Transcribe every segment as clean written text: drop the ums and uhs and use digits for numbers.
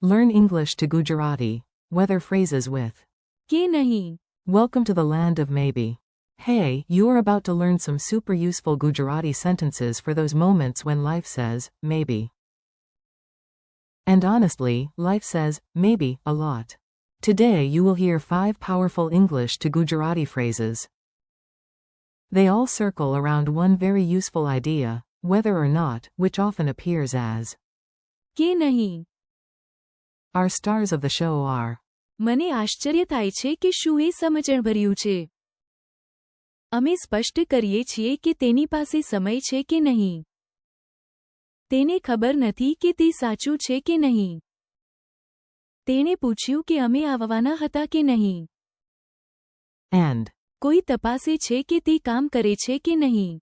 Learn English to Gujarati. Weather phrases with के नहीं. Welcome to the land of maybe. Hey, you're about to learn some super useful Gujarati sentences for those moments when life says, maybe. And honestly, life says, maybe, a lot. Today you will hear 5 powerful English to Gujarati phrases. They all circle around one very useful idea, whether or not, which often appears as કે નહીં. Our stars of the show are મને આશ્ચર્ય થાય છે કે શું એ સમજણભર્યું છે. અમે સ્પષ્ટ કરીએ છીએ કે તેની પાસે સમય છે કે નહીં. તેને ખબર નથી કે તે સાચું છે કે નહીં. તેણે પૂછ્યું કે અમે આવવાના હતા કે નહીં. and કોઈ તપાસે છે કે તે કામ કરે છે કે નહીં.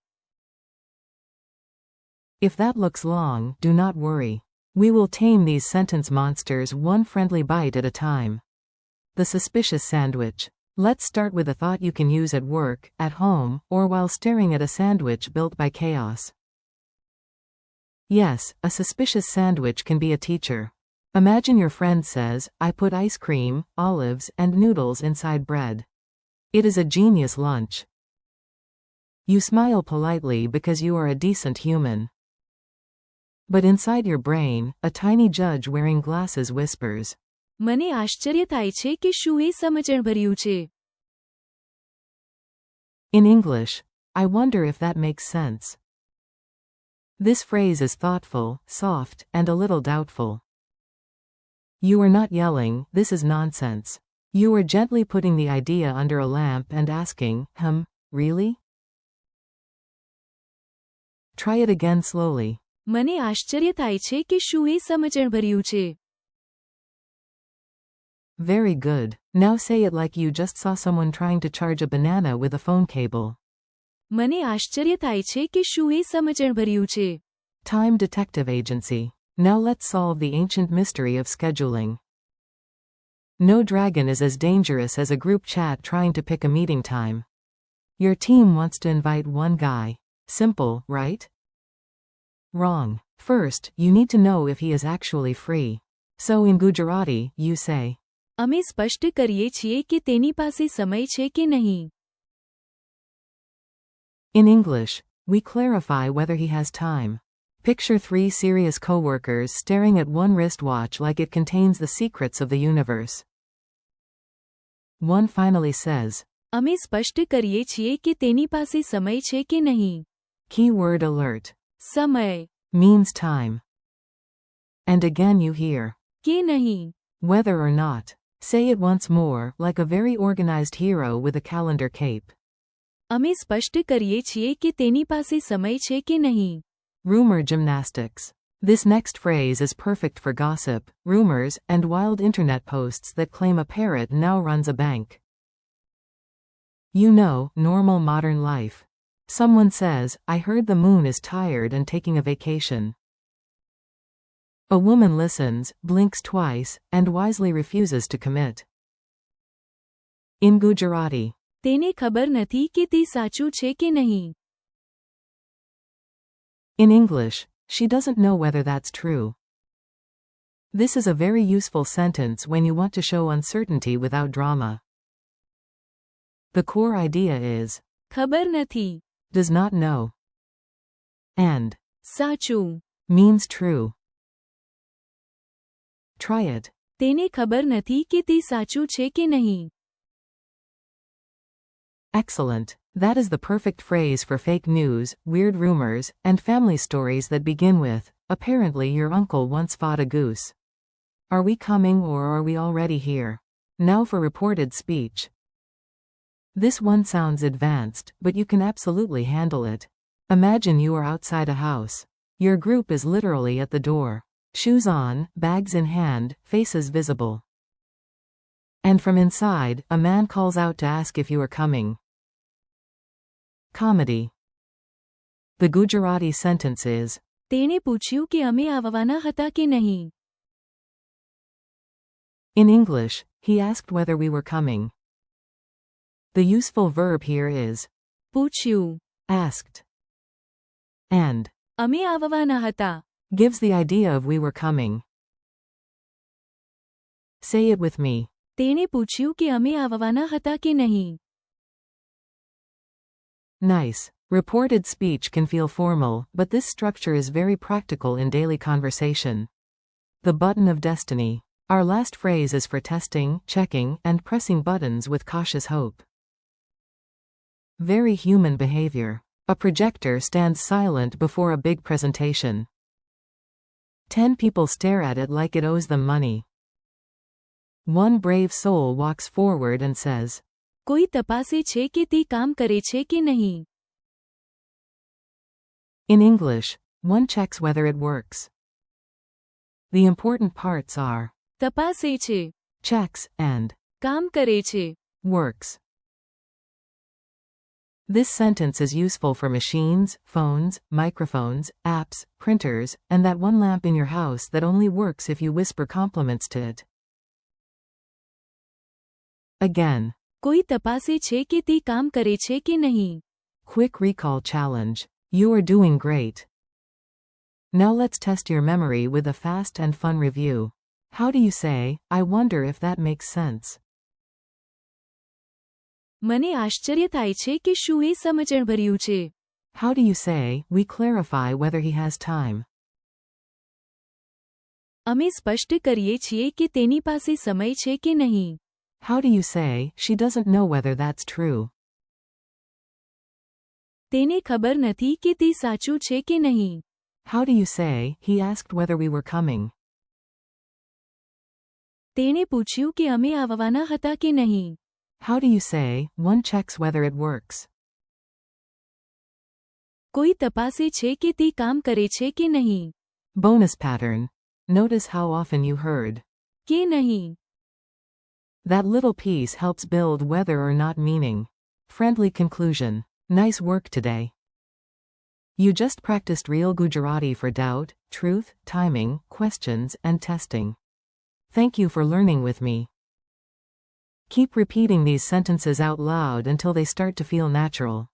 If that looks long, do not worry. We will tame these sentence monsters one friendly bite at a time. The suspicious sandwich. Let's start with a thought you can use at work, at home, or while staring at a sandwich built by chaos. Yes, a suspicious sandwich can be a teacher. Imagine your friend says, I put ice cream, olives, and noodles inside bread. It is a genius lunch. You smile politely because you are a decent human. But inside your brain, a tiny judge wearing glasses whispers, મને આશ્ચર્ય થાય છે કે શું એ સમજણભર્યું છે. In English, I wonder if that makes sense. This phrase is thoughtful, soft, and a little doubtful. You are not yelling, this is nonsense. You are gently putting the idea under a lamp and asking, really? Try it again slowly. મને આશ્ચર્ય થાય છે કે શું એ સમજણભર્યું છે. Very good. Now say it like you just saw someone trying to charge a banana with a phone cable. મને આશ્ચર્ય થાય છે કે શું એ સમજણભર્યું છે. Time Detective Agency. Now let's solve the ancient mystery of scheduling. No dragon is as dangerous as a group chat trying to pick a meeting time. Your team wants to invite one guy. Simple, right? Wrong. First, you need to know if he is actually free. So in Gujarati, you say, અમે સ્પષ્ટ કરીએ છીએ કે તેની પાસે સમય છે કે નહીં. In English, we clarify whether he has time. Picture 3 serious coworkers staring at one wristwatch like it contains the secrets of the universe. One finally says, અમે સ્પષ્ટ કરીએ છીએ કે તેની પાસે સમય છે કે નહીં. Keyword alert. સમય Means time. And again you hear, કે નહીં. whether or not. Say it once more, like a very organized hero with a calendar cape. અમે સ્પષ્ટ કરીએ છીએ કે તેની પાસે સમય છે કે નહીં. Rumor gymnastics. This next phrase is perfect for gossip, rumors, and wild internet posts that claim a parrot now runs a bank. You know, normal modern life. Someone says, I heard the moon is tired and taking a vacation. A woman listens, blinks twice, and wisely refuses to commit. In Gujarati. તેને ખબર નથી કે તે સાચું છે કે નહીં. In English, she doesn't know whether that's true. This is a very useful sentence when you want to show uncertainty without drama. The core idea is, ખબર નથી. does not know. And સાચું means true. Try it. તેને ખબર નથી કે તે સાચું છે કે નહીં. Excellent. That is the perfect phrase for fake news, weird rumors, and family stories that begin with, apparently your uncle once fought a goose. Are we coming or are we already here? Now for reported speech. This one sounds advanced, but you can absolutely handle it. Imagine you are outside a house. Your group is literally at the door. Shoes on, bags in hand, faces visible. And from inside, a man calls out to ask if you are coming. Comedy. The Gujarati sentence is, તેણે પૂછ્યું કે અમે આવવાના હતા કે નહીં. In English, he asked whether we were coming. The useful verb here is પૂછ્યું. asked. And અમે આવવાના હતા. gives the idea of we were coming. Say it with me. તેણે પૂછ્યું કે અમે આવવાના હતા કે નહીં. Nice. Reported speech can feel formal, but this structure is very practical in daily conversation. The button of destiny. Our last phrase is for testing, checking, and pressing buttons with cautious hope. Very human behavior. A projector stands silent before a big presentation. 10 people stare at it like it owes them money. One brave soul walks forward and says, કોઈ તપાસે છે કે તે કામ કરે છે કે નહીં. In English, one checks whether it works. The important parts are તપાસે છે, checks and કામ કરે છે. works. This sentence is useful for machines, phones, microphones, apps, printers, and that one lamp in your house that only works if you whisper compliments to it. Again. કોઈ તપાસે છે કે તે કામ કરે છે કે નહીં. Quick recall challenge. You are doing great. Now let's test your memory with a fast and fun review. How do you say, I wonder if that makes sense? મને આશ્ચર્ય થાય છે કે શું એ સમજણભર્યું છે. How do you say, we clarify whether he has time? અમે સ્પષ્ટ કરીએ છીએ કે તેની પાસે સમય છે કે નહીં. How do you say, she doesn't know whether that's true? તેને ખબર નથી કે તે સાચું છે કે નહીં. How do you say, he asked whether we were coming? તેણે પૂછ્યું કે અમે આવવાના હતા કે નહીં. How do you say, one checks whether it works? કોઈ તપાસે છે કે તે કામ કરે છે કે નહીં. Bonus pattern. Notice how often you heard કે નહીં. that little piece helps build whether or not meaning. Friendly conclusion. Nice work today. You just practiced real Gujarati for doubt, truth, timing, questions, and testing. Thank you for learning with me. Keep repeating these sentences out loud until they start to feel natural.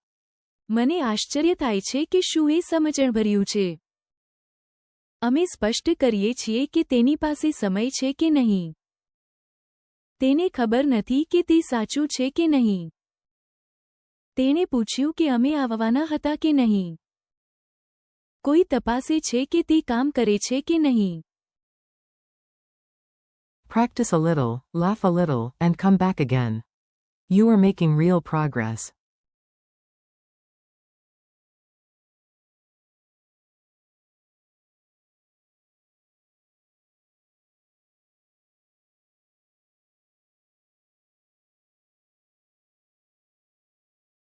મને આશ્ચર્ય થાય છે કે શું એ સમજણભર્યું છે. અમે સ્પષ્ટ કરીએ છીએ કે તેની પાસે સમય છે કે નહીં. તેને ખબર નથી કે તે સાચું છે કે નહીં. તેણે પૂછ્યું કે અમે આવવાના હતા કે નહીં. કોઈ તપાસે છે કે તે કામ કરે છે કે નહીં. Practice a little, laugh a little, and come back again. You are making real progress.